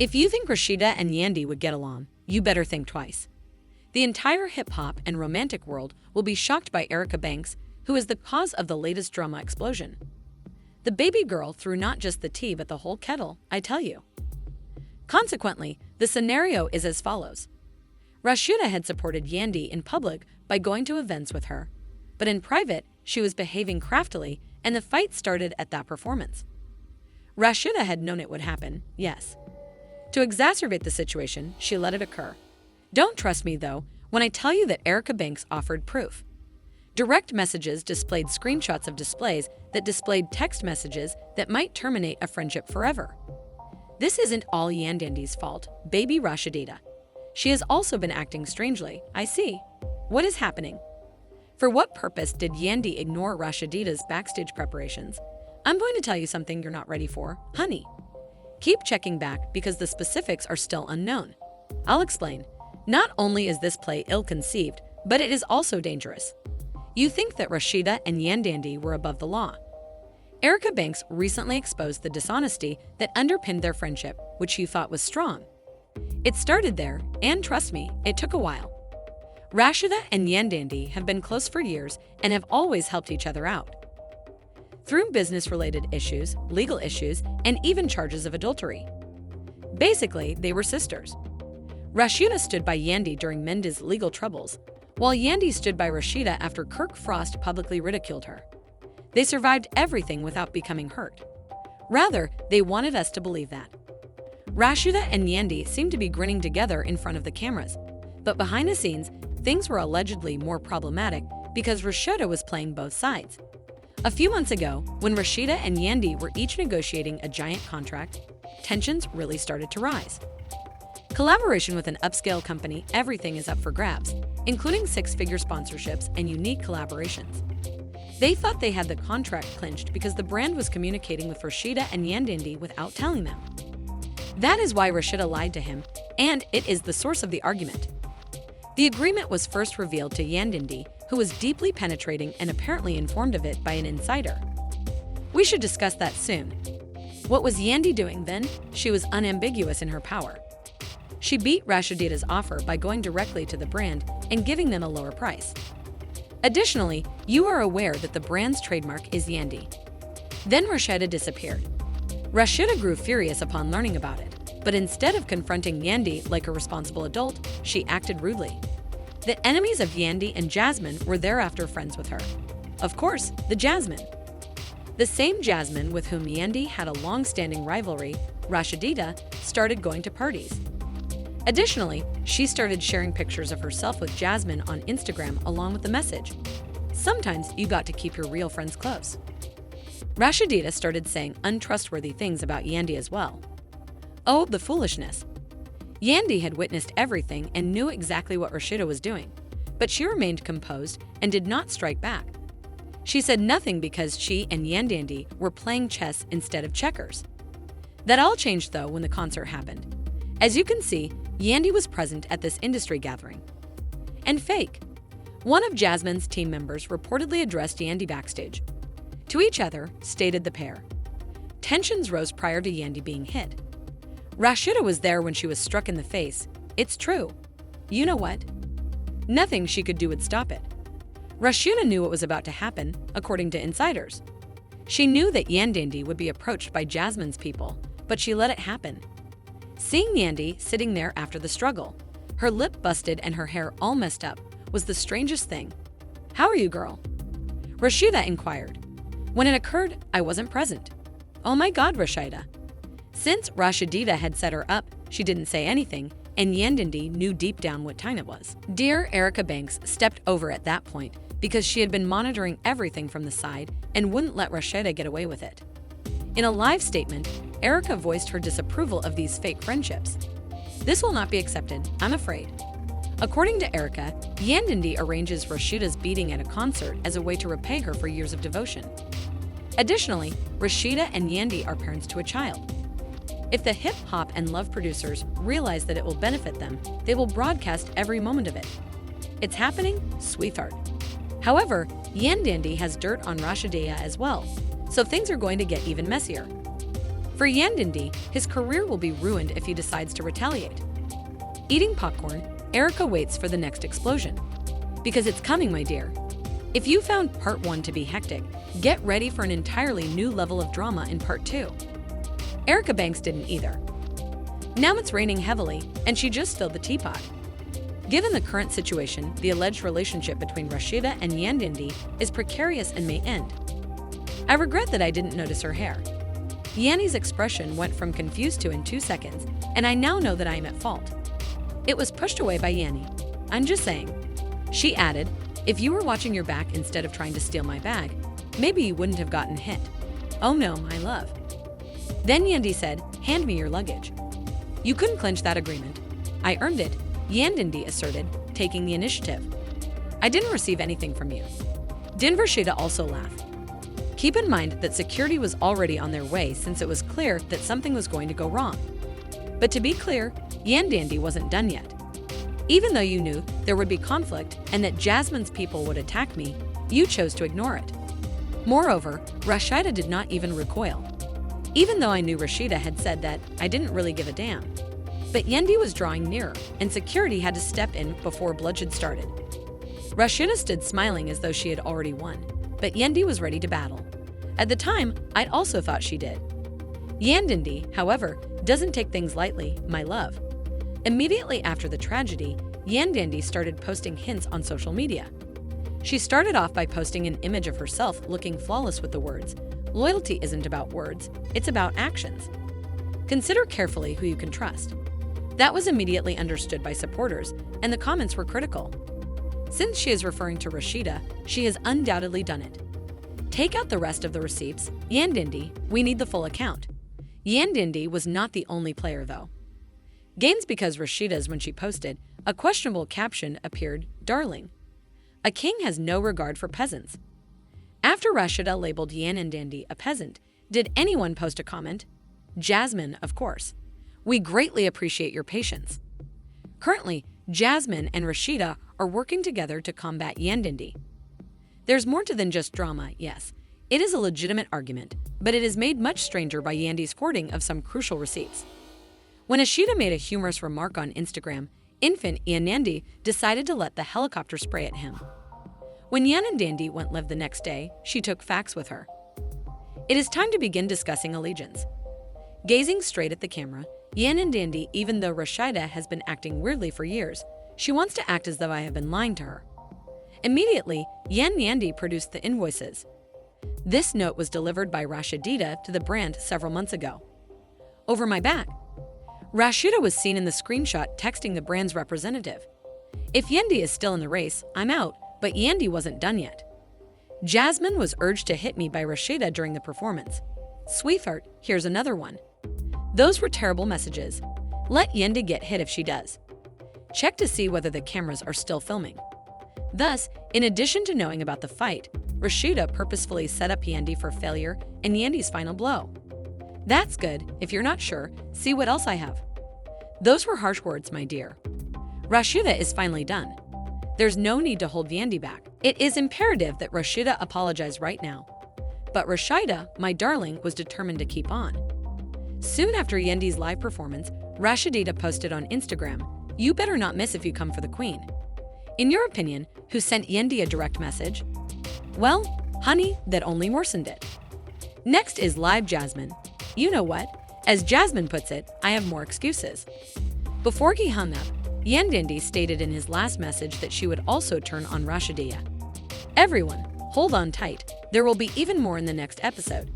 If you think Rasheeda and Yandy would get along, you better think twice. The entire hip-hop and romantic world will be shocked by Erica Banks, who is the cause of the latest drama explosion. The baby girl threw not just the tea but the whole kettle, I tell you. Consequently, the scenario is as follows. Rasheeda had supported Yandy in public by going to events with her, but in private, she was behaving craftily and the fight started at that performance. Rasheeda had known it would happen, yes. To exacerbate the situation, she let it occur. Don't trust me, though, when I tell you that Erica Banks offered proof. Direct messages displayed screenshots of displays that displayed text messages that might terminate a friendship forever. This isn't all Yandy's fault, baby Rasheeda. She has also been acting strangely, I see. What is happening? For what purpose did Yandy ignore Rasheeda's backstage preparations? I'm going to tell you something you're not ready for, honey. Keep checking back because the specifics are still unknown. I'll explain. Not only is this play ill-conceived, but it is also dangerous. You think that Rasheeda and Yandy were above the law. Erica Banks recently exposed the dishonesty that underpinned their friendship, which you thought was strong. It started there, and trust me, it took a while. Rasheeda and Yandy have been close for years and have always helped each other out. Through business-related issues, legal issues, and even charges of adultery. Basically, they were sisters. Rasheeda stood by Yandy during Mendes' legal troubles, while Yandy stood by Rasheeda after Kirk Frost publicly ridiculed her. They survived everything without becoming hurt. Rather, they wanted us to believe that. Rasheeda and Yandy seemed to be grinning together in front of the cameras, but behind the scenes, things were allegedly more problematic because Rasheeda was playing both sides. A few months ago, when Rasheeda and Yandy were each negotiating a giant contract, tensions really started to rise. Collaboration with an upscale company, everything is up for grabs, including six-figure sponsorships and unique collaborations. They thought they had the contract clinched because the brand was communicating with Rasheeda and Yandy without telling them. That is why Rasheeda lied to him, and it is the source of the argument. The agreement was first revealed to Yandy, who was deeply penetrating and apparently informed of it by an insider. We should discuss that soon. What was Yandy doing then? She was unambiguous in her power. She beat Rasheeda's offer by going directly to the brand and giving them a lower price. Additionally, you are aware that the brand's trademark is Yandy. Then Rasheeda disappeared. Rasheeda grew furious upon learning about it, but instead of confronting Yandy like a responsible adult, she acted rudely. The enemies of Yandy and Jasmine were thereafter friends with her. Of course, the Jasmine. The same Jasmine with whom Yandy had a long-standing rivalry, Rasheeda, started going to parties. Additionally, she started sharing pictures of herself with Jasmine on Instagram along with the message, "Sometimes you got to keep your real friends close." Rasheeda started saying untrustworthy things about Yandy as well. Oh, the foolishness. Yandy had witnessed everything and knew exactly what Rasheeda was doing, but she remained composed and did not strike back. She said nothing because she and Yandy were playing chess instead of checkers. That all changed though when the concert happened. As you can see, Yandy was present at this industry gathering. And fake. One of Jasmine's team members reportedly addressed Yandy backstage. To each other, stated the pair. Tensions rose prior to Yandy being hit. Rasheeda was there when she was struck in the face. It's true. You know what? Nothing she could do would stop it. Rasheeda knew what was about to happen, according to insiders. She knew that Yandy would be approached by Jasmine's people, but she let it happen. Seeing Yandy sitting there after the struggle, her lip busted and her hair all messed up, was the strangest thing. "How are you, girl?" Rasheeda inquired. When it occurred, I wasn't present. Oh my God, Rasheeda. Since Rasheeda had set her up, she didn't say anything, and Yandy knew deep down what time it was. Dear Erica Banks stepped over at that point because she had been monitoring everything from the side and wouldn't let Rasheeda get away with it. In a live statement, Erica voiced her disapproval of these fake friendships. This will not be accepted, I'm afraid. According to Erica, Yandy arranges Rasheeda's beating at a concert as a way to repay her for years of devotion. Additionally, Rasheeda and Yandy are parents to a child. If the hip-hop and love producers realize that it will benefit them, they will broadcast every moment of it. It's happening, sweetheart. However, Yandy has dirt on Rasheeda as well, so things are going to get even messier. For Yandy, his career will be ruined if he decides to retaliate. Eating popcorn, Erica waits for the next explosion. Because it's coming, my dear. If you found part 1 to be hectic, get ready for an entirely new level of drama in part 2. Erica Banks didn't either. Now it's raining heavily, and she just filled the teapot. Given the current situation, the alleged relationship between Rasheeda and Yandy is precarious and may end. I regret that I didn't notice her hair. Yandy's expression went from confused to in 2 seconds, and I now know that I am at fault. It was pushed away by Yandy. I'm just saying. She added, if you were watching your back instead of trying to steal my bag, maybe you wouldn't have gotten hit. Oh no, my love. Then Yandy said, hand me your luggage. You couldn't clinch that agreement. I earned it, Yandy asserted, taking the initiative. I didn't receive anything from you. Didn't Rasheeda also laugh? Keep in mind that security was already on their way since it was clear that something was going to go wrong. But to be clear, Yandy wasn't done yet. Even though you knew there would be conflict and that Jasmine's people would attack me, you chose to ignore it. Moreover, Rasheeda did not even recoil. Even though I knew Rasheeda had said that, I didn't really give a damn. But Yandy was drawing nearer, and security had to step in before bloodshed started. Rasheeda stood smiling as though she had already won, but Yandy was ready to battle. At the time, I'd also thought she did. Yandy, however, doesn't take things lightly, my love. Immediately after the tragedy, Yandy started posting hints on social media. She started off by posting an image of herself looking flawless with the words, "Loyalty isn't about words, it's about actions. Consider carefully who you can trust." That was immediately understood by supporters, and the comments were critical. Since she is referring to Rasheeda, she has undoubtedly done it. Take out the rest of the receipts. Yandy, we need the full account. Yandy was not the only player, though. Gains because Rasheeda's when she posted, a questionable caption appeared, "Darling. A king has no regard for peasants." After Rasheeda labeled Yandy a peasant, did anyone post a comment? Jasmine, of course. We greatly appreciate your patience. Currently, Jasmine and Rasheeda are working together to combat Yandy. There's more to than just drama, yes. It is a legitimate argument, but it is made much stranger by Yandy's hoarding of some crucial receipts. When Rasheeda made a humorous remark on Instagram, infant Yandy decided to let the helicopter spray at him. When Yandy went live the next day, she took facts with her. It is time to begin discussing allegiance. Gazing straight at the camera, Yandy, even though Rasheeda has been acting weirdly for years, she wants to act as though I have been lying to her. Immediately, Yandy produced the invoices. This note was delivered by Rasheeda to the brand several months ago. Over my back. Rasheeda was seen in the screenshot texting the brand's representative. If Yandy is still in the race, I'm out, but Yandy wasn't done yet. Jasmine was urged to hit me by Rasheeda during the performance. Sweetheart, here's another one. Those were terrible messages. Let Yandy get hit if she does. Check to see whether the cameras are still filming. Thus, in addition to knowing about the fight, Rasheeda purposefully set up Yandy for failure and Yandy's final blow. That's good. If you're not sure, see what else I have. Those were harsh words, my dear. Rasheeda is finally done. There's no need to hold Yandy back. It is imperative that Rasheeda apologize right now. But Rasheeda, my darling, was determined to keep on. Soon after Yandy's live performance, Rasheeda posted on Instagram, "You better not miss if you come for the queen." In your opinion, who sent Yandy a direct message? Well, honey, that only worsened it. Next is live Jasmine. You know what? As Jasmine puts it, I have more excuses. Before he hung up, Yandy stated in his last message that she would also turn on Rasheeda. Everyone, hold on tight. There will be even more in the next episode.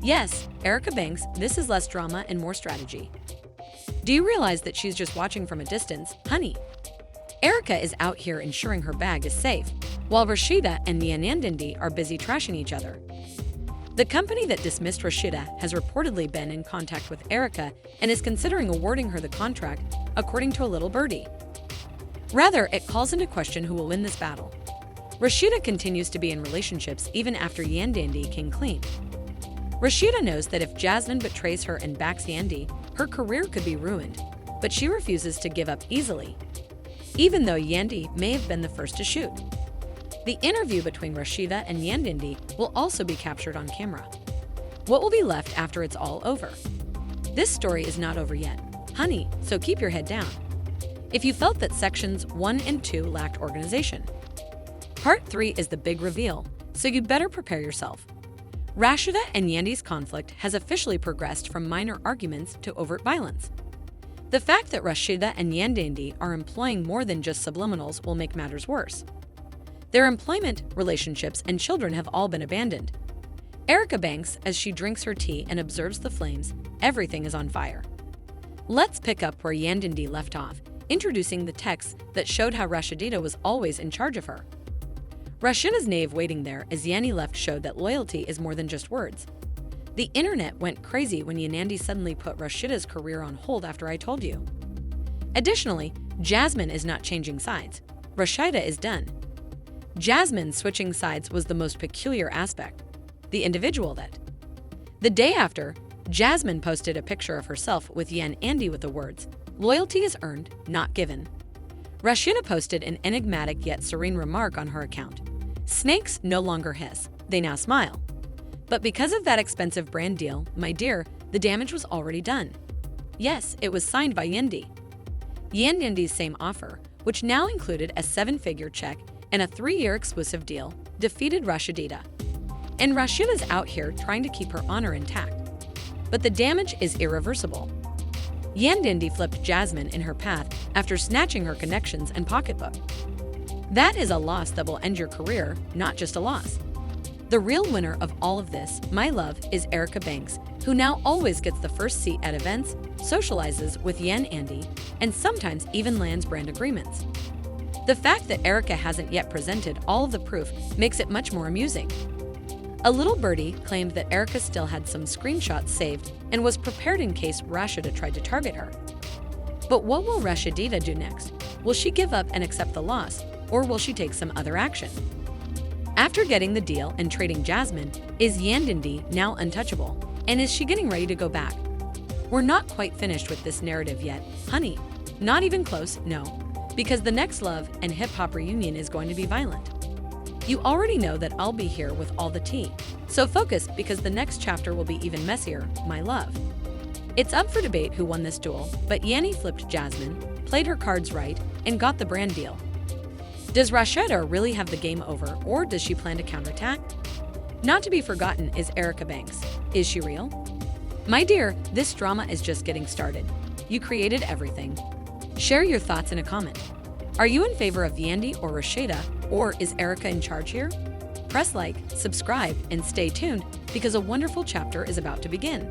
Yes, Erica Banks, this is less drama and more strategy. Do you realize that she's just watching from a distance, honey? Erica is out here ensuring her bag is safe, while Rasheeda and Yandy are busy trashing each other. The company that dismissed Rasheeda has reportedly been in contact with Erica and is considering awarding her the contract, according to a little birdie. Rather, it calls into question who will win this battle. Rasheeda continues to be in relationships even after Yandy came clean. Rasheeda knows that if Jasmine betrays her and backs Yandy, her career could be ruined, but she refuses to give up easily, even though Yandy may have been the first to shoot. The interview between Rasheeda and Yandy will also be captured on camera. What will be left after it's all over? This story is not over yet, honey, so keep your head down. If you felt that sections 1 and 2 lacked organization. Part 3 is the big reveal, so you'd better prepare yourself. Rasheeda and Yandy's conflict has officially progressed from minor arguments to overt violence. The fact that Rasheeda and Yandy are employing more than just subliminals will make matters worse. Their employment, relationships, and children have all been abandoned. Erica Banks, as she drinks her tea and observes the flames, everything is on fire. Let's pick up where Yandy left off, introducing the text that showed how Rasheeda was always in charge of her. Rasheeda's naive waiting there as Yandy left showed that loyalty is more than just words. The internet went crazy when Yandy suddenly put Rasheeda's career on hold after I told you. Additionally, Jasmine is not changing sides. Rasheeda is done. Jasmine switching sides was the most peculiar aspect. The individual that. The day after, Jasmine posted a picture of herself with Yandy with the words, "Loyalty is earned, not given." Rasheeda posted an enigmatic yet serene remark on her account. "Snakes no longer hiss, they now smile." But because of that expensive brand deal, my dear, the damage was already done. Yes, it was signed by Yandy. Yandy's same offer, which now included a 7-figure check and a 3-year exclusive deal, defeated Rasheeda. And Rasheeda's out here trying to keep her honor intact. But the damage is irreversible. Yandy flipped Jasmine in her path after snatching her connections and pocketbook. That is a loss that will end your career, not just a loss. The real winner of all of this, my love, is Erica Banks, who now always gets the first seat at events, socializes with Yandy, and sometimes even lands brand agreements. The fact that Erica hasn't yet presented all of the proof makes it much more amusing. A little birdie claimed that Erica still had some screenshots saved and was prepared in case Rasheeda tried to target her. But what will Rasheeda do next? Will she give up and accept the loss, or will she take some other action? After getting the deal and trading Jasmine, is Yandy now untouchable? And is she getting ready to go back? We're not quite finished with this narrative yet, honey. Not even close, no. Because the next love and hip-hop reunion is going to be violent. You already know that I'll be here with all the tea. So focus, because the next chapter will be even messier, my love. It's up for debate who won this duel, but Yandy flipped Jasmine, played her cards right, and got the brand deal. Does Rasheeda really have the game over, or does she plan to counterattack? Not to be forgotten is Erica Banks. Is she real? My dear, this drama is just getting started. You created everything. Share your thoughts in a comment. Are you in favor of Yandy or Rasheeda, or is Erica in charge here? Press like, subscribe, and stay tuned because a wonderful chapter is about to begin.